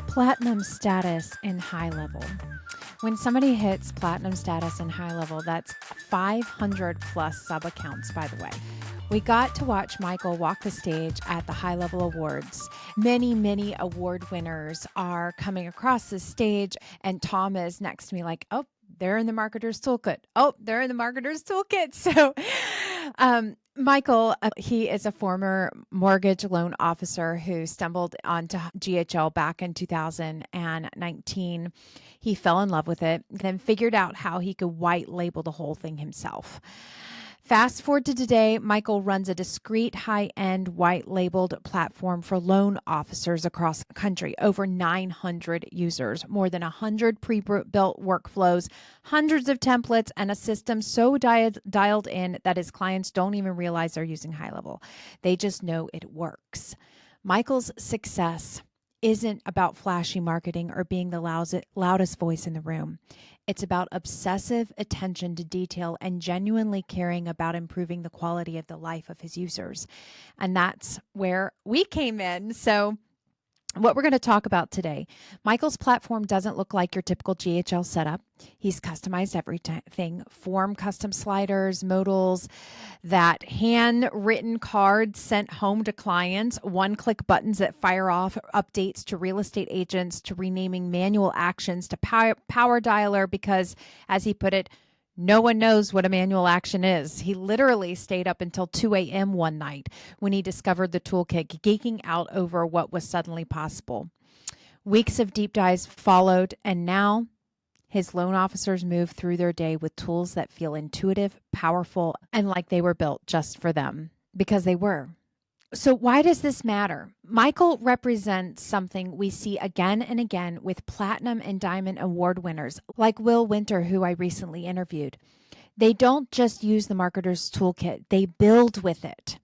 Platinum status in HighLevel. When somebody hits platinum status in HighLevel, that's 500 plus sub accounts, by the way. We got to watch Michael walk the stage at the HighLevel Awards. Many award winners are coming across the stage, and Tom is next to me like, oh, they're in the marketer's toolkit. Oh, they're in the marketer's toolkit. So, Michael, he is a former mortgage loan officer who stumbled onto GHL back in 2019. He fell in love with it, then figured out how he could white label the whole thing himself. Fast forward to today, Michael runs a discreet, high-end, white-labeled platform for loan officers across the country. Over 900 users, more than 100 pre-built workflows, hundreds of templates, and a system so dialed in that his clients don't even realize they're using HighLevel. They just know it works. Michael's success isn't about flashy marketing or being the loudest voice in the room. It's about obsessive attention to detail and genuinely caring about improving the quality of the life of his users. And that's where we came in. So what we're going to talk about today, Michael's platform doesn't look like your typical GHL setup. He's customized everything, form custom sliders, modals, that handwritten cards sent home to clients, one-click buttons that fire off updates to real estate agents, to renaming manual actions to power dialer, because, as he put it, no one knows what a manual action is. He literally stayed up until 2 a.m. one night when he discovered the toolkit, geeking out over what was suddenly possible. Weeks of deep dives followed, and now his loan officers move through their day with tools that feel intuitive, powerful, and like they were built just for them, because they were. So why does this matter? Michael represents something we see again and again with platinum and diamond award winners like Will Winter, who I recently interviewed. They don't just use the marketer's toolkit, they build with it.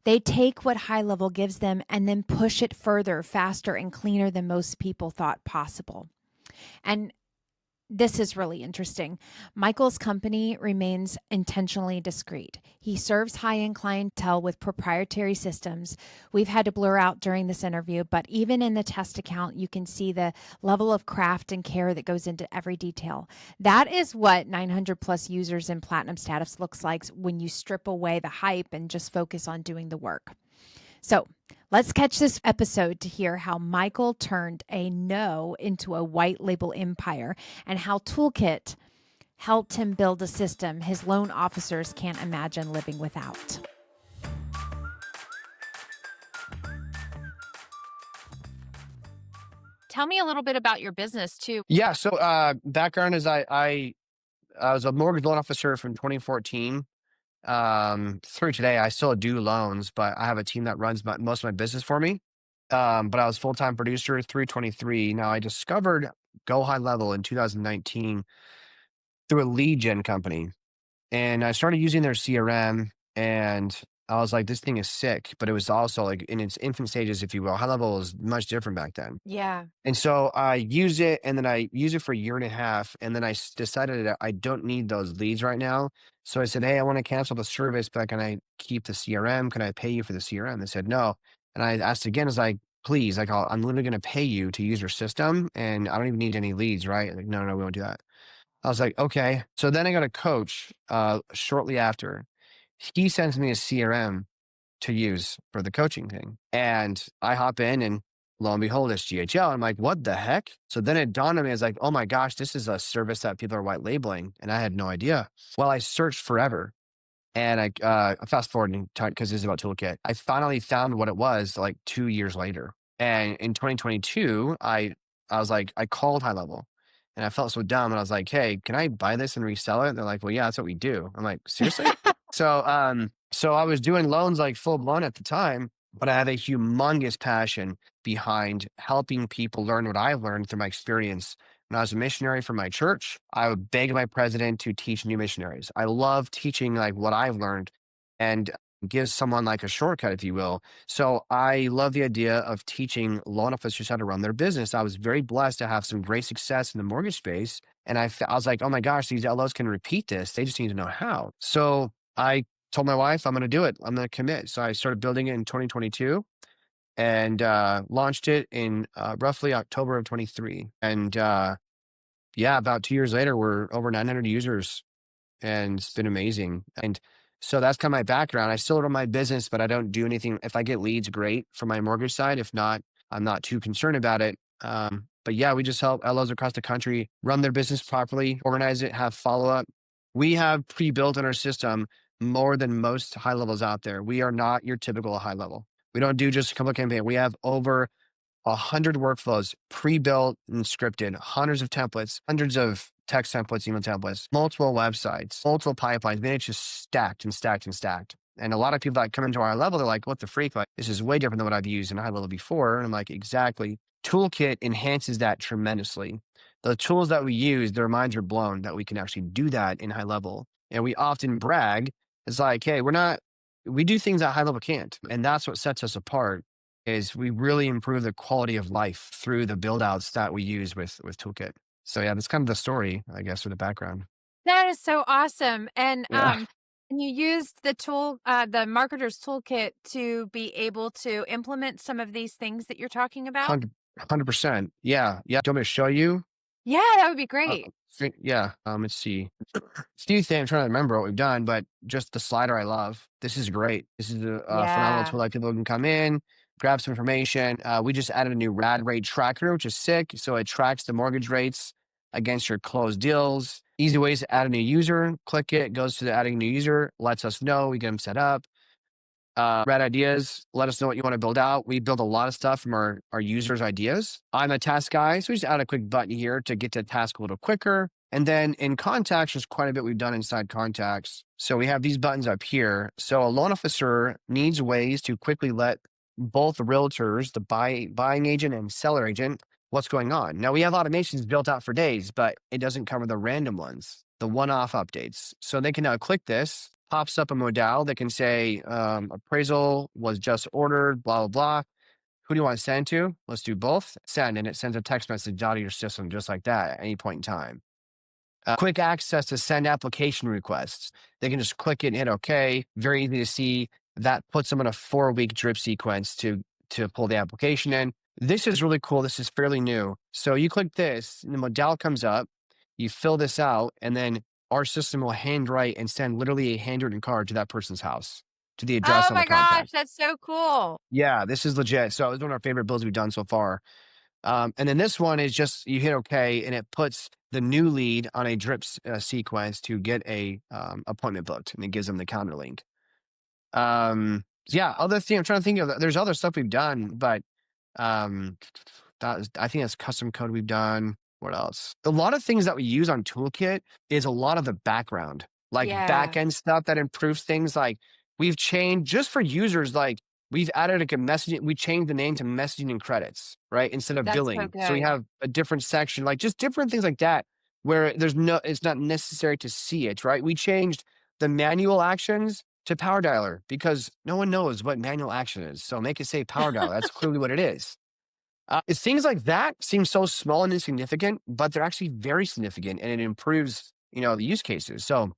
They take what HighLevel gives them and then push it further, faster, and cleaner than most people thought possible. And this is really interesting. Michael's company remains intentionally discreet. He serves high-end clientele with proprietary systems we've had to blur out during this interview, but even in the test account, you can see the level of craft and care that goes into every detail. That is what 900 plus users in platinum status looks like when you strip away the hype and just focus on doing the work. So let's catch this episode to hear how Michael turned a no into a white label empire and how Toolkit helped him build a system his loan officers can't imagine living without. Tell me a little bit about your business too. Yeah. So background is I was a mortgage loan officer from 2014 through today. I still do loans, but I have a team that runs most of my business for me. But I was full-time producer through 23. Now I discovered Go High Level in 2019 through a lead gen company, and I started using their CRM, and I was like, this thing is sick. But it was also like in its infant stages, if you will. High Level was much different back then. Yeah. And so I use it, and then I use it for a year and a half, and then decided that I don't need those leads right now. So I said, hey, I want to cancel the service, but can I keep the CRM? Can I pay you for the CRM? They said no. And I asked again, I was like, please, like I'm literally going to pay you to use your system, and I don't even need any leads, right? Like, no, we won't do that. I was like, okay. So then I got a coach shortly after. He sends me a CRM to use for the coaching thing. And I hop in, and lo and behold, it's GHL. I'm like, what the heck? So then it dawned on me, I was like, oh my gosh, this is a service that people are white labeling. And I had no idea. Well, I searched forever, and I fast forwarding because this is about Toolkit. I finally found what it was like 2 years later. And in 2022, I was like, I called High Level, and I felt so dumb. And I was like, hey, can I buy this and resell it? And they're like, well, yeah, that's what we do. I'm like, seriously? So I was doing loans like full blown at the time, but I have a humongous passion behind helping people learn what I've learned through my experience. When I was a missionary for my church, I would beg my president to teach new missionaries. I love teaching like what I've learned and give someone like a shortcut, if you will. So I love the idea of teaching loan officers how to run their business. I was very blessed to have some great success in the mortgage space. And I was like, oh my gosh, these LOs can repeat this. They just need to know how. So I told my wife, I'm going to do it. I'm going to commit. So I started building it in 2022. and launched it in roughly October of 23. And yeah, about 2 years later, we're over 900 users, and it's been amazing. And so that's kind of my background. I still run my business, but I don't do anything. If I get leads, great for my mortgage side. If not, I'm not too concerned about it. But yeah, we just help LOs across the country run their business properly, organize it, have follow up. We have pre built in our system more than most high levels out there. We are not your typical high level. We don't do just a couple of campaign. We have over 100 workflows pre-built and scripted, hundreds of templates, hundreds of text templates, email templates, multiple websites, multiple pipelines. Man, it's just stacked and stacked and stacked. And a lot of people that come into our level, they're like, what the freak? Like, this is way different than what I've used in high level before. And I'm like, exactly. Toolkit enhances that tremendously. The tools that we use, their minds are blown that we can actually do that in high level. And we often brag. It's like, hey, we do things that high level can't. And that's what sets us apart is we really improve the quality of life through the build outs that we use with Toolkit. So yeah, that's kind of the story, I guess, for the background. That is so awesome. Yeah. And you used the marketer's toolkit to be able to implement some of these things that you're talking about? 100%. Yeah. Yeah. Do you want me to show you? Yeah, that would be Uh, great. yeah. Let's see. Few things I'm trying to remember what we've done, but just the slider I love. This is great. This is a phenomenal Yeah. tool that people can come in, grab some information. We just added a new rad rate tracker, which is sick. So it tracks the mortgage rates against your closed deals. Easy ways to add a new user. Click it, goes to the adding a new user, lets us know. We get them set up. Red ideas. Let us know what you want to build out. We build a lot of stuff from our users' ideas. I'm a task guy, so we just add a quick button here to get to task a little quicker. And then in contacts, there's quite a bit we've done inside contacts. So we have these buttons up here. So a loan officer needs ways to quickly let both realtors, the buying agent and seller agent, what's going on. Now we have automations built out for days, but it doesn't cover the random ones, the one-off updates. So they can now click this, pops up a modal that can say appraisal was just ordered, blah, blah, blah. Who do you want to send to? Let's do both. Send, and it sends a text message out of your system just like that at any point in time. Quick access to send application requests. They can just click it and hit OK. Very easy to see. That puts them in a 4-week drip sequence to pull the application in. This is really cool. This is fairly new. So you click this, and the modal comes up. You fill this out, and then our system will handwrite and send literally a handwritten card to that person's house, to the address Oh on the my gosh, contact. that's so cool. Yeah, this is legit. So it's one of our favorite builds we've done so far. And then this one is just you hit OK, and it puts the new lead on a drip sequence to get a appointment booked, and it gives them the calendar link. Yeah, other thing I'm trying to think of. There's other stuff we've done, but um, I think that's custom code we've done. What else? A lot of things that we use on Toolkit is a lot of the background, like back Yeah, end stuff that improves things. Like we've changed just for users, like we've added like a messaging, we changed the name to messaging and credits, right? Instead of that's so billing. So we good. have a different section, like just different things like that, where it's not necessary to see it, right? We changed the manual actions to power dialer because no one knows what manual action is. So make it say power dialer. That's clearly what it is. It's things like that seem so small and insignificant, but they're actually very significant, and it improves, the use cases. So,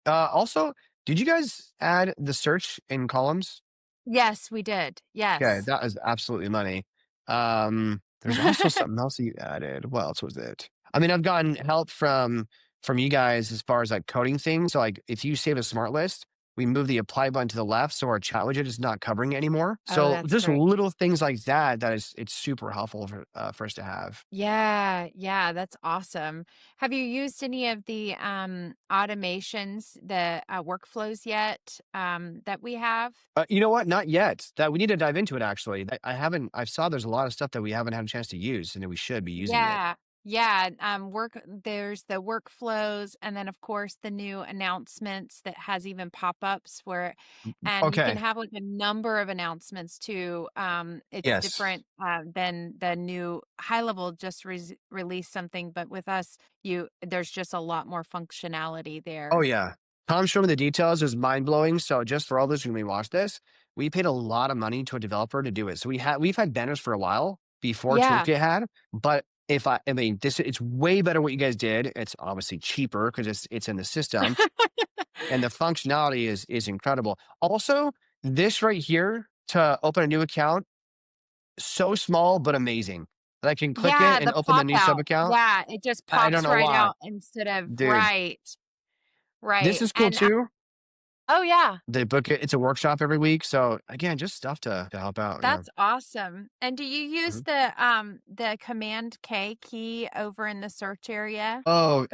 also, did you guys add the search in columns? Yes, we did. Okay, Yes. that is absolutely money. There's also something else that you added. What else was it? I mean, I've gotten help from you guys as far as like coding things. So, like, if you save a smart list, we move the apply button to the left, so our chat widget is not covering it anymore. Oh, So, that's just great. little things like that. It's super helpful for us to have. Yeah, yeah, that's awesome. Have you used any of the automations, the workflows yet that we have? You know what? Not yet. That we need to dive into it. Actually, I haven't. I saw there's a lot of stuff that we haven't had a chance to use, and that we should be using it. Yeah. Yeah, there's the workflows and then of course the new announcements that has even pop-ups where and you can Okay. have like a number of announcements too. It's Yes. different than the new high level just released something, but with us there's just a lot more functionality Oh, there. yeah. Tom showing me the details is mind blowing. So just for all those who may watch this, we paid a lot of money to a developer to do it. So we've had banners for a while before Yeah. Toolkit had, but if I mean this, it's way better what you guys did. It's obviously cheaper because it's in the system, and the functionality is incredible. Also, this right here to open a new account. so small but amazing that I can click it Yeah, and the open the pop new sub out. account. Yeah, it just I don't pops know right why, out instead of dude. right, This right, is cool and too. oh, yeah, They book it. It's a workshop every week. So again, just stuff to help out. Yeah. that's awesome, and do you use Mhm. the Command K key over in the search area? Oh,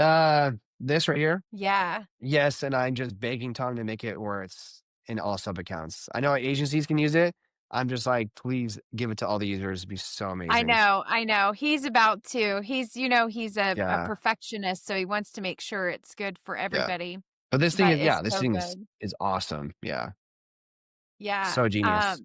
this right here. Yeah. Yes, and I'm just begging Tom to make it where it's in all sub accounts. I know agencies can use it. I'm just like, please give it to all the users. It'd be so amazing. I know, he's about to. He's a Yeah, perfectionist, so he wants to make sure it's good for yeah. everybody, But this thing but is, it's yeah, this so thing good. is awesome. Yeah, Yeah, so genius.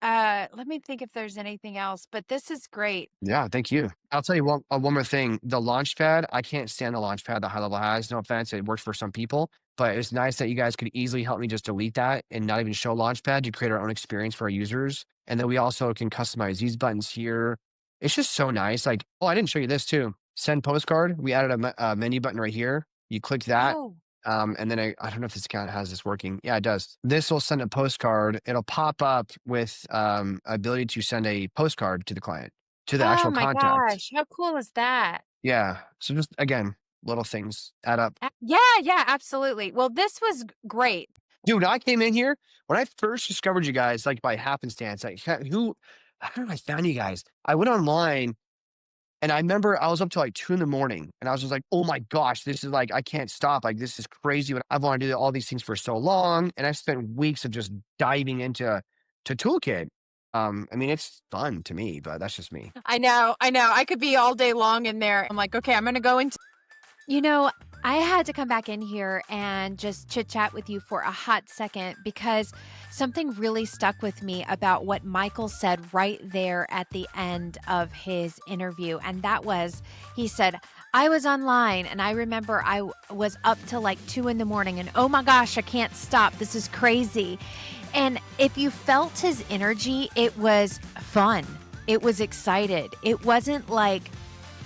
let me think if there's anything else, but this is great. Yeah, thank you. I'll tell you one more thing. The Launchpad, I can't stand the Launchpad that HighLevel has. No offense, it works for some people, but it's nice that you guys could easily help me just delete that and not even show Launchpad to create our own experience for our users. And then we also can customize these buttons here. It's just so nice. Like, oh, I didn't show you this too. Send postcard. We added a menu button right here. You click that. Oh. And then I don't know if this account has this working. Yeah, it does. This will send a postcard. It'll pop up with ability to send a postcard to the client, to the Oh actual my contact. gosh, how cool is that? Yeah. So just again, little things add up. Yeah, yeah, absolutely. Well, this was great. Dude, I came in here when I first discovered you guys, like by happenstance. Like how did I find you guys? I went online and I remember I was up till like 2 in the morning and I was just like, oh my gosh, this is like I can't stop. Like this is crazy. I've wanted to do all these things for so long. And I've spent weeks of just diving into Toolkit. I mean, it's fun to me, but that's just me. I know, I know. I could be all day long in there. I'm like, okay, I'm gonna go into. You know, I had to come back in here and just chit chat with you for a hot second because something really stuck with me about what Michael said right there at the end of his interview. And that was, he said, I was online and I remember was up till like 2 in the morning and oh my gosh, I can't stop. This is crazy. And if you felt his energy, it was fun. It was excited. It wasn't like,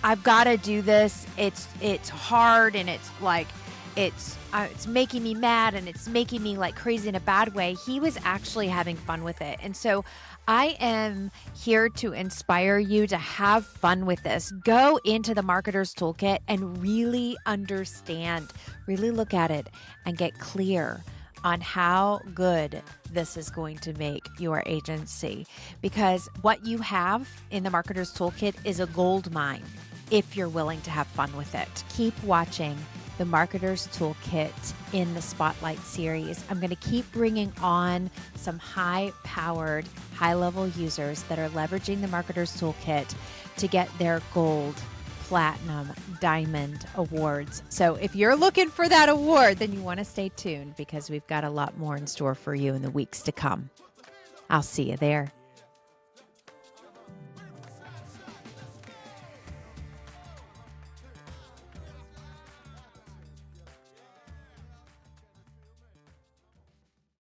I've got to do this. It's hard and it's like it's making me mad and it's making me like crazy in a bad way. He was actually having fun with it. And so I am here to inspire you to have fun with this. Go into the Marketer's Toolkit and really understand, really look at it and get clear on how good this is going to make your agency. Because what you have in the Marketer's Toolkit is a gold mine if you're willing to have fun with it. Keep watching the Marketer's Toolkit in the Spotlight series. I'm going to keep bringing on some high-powered, high-level users that are leveraging the Marketer's Toolkit to get their gold, platinum, diamond awards. So if you're looking for that award, then you want to stay tuned because we've got a lot more in store for you in the weeks to come. I'll see you there.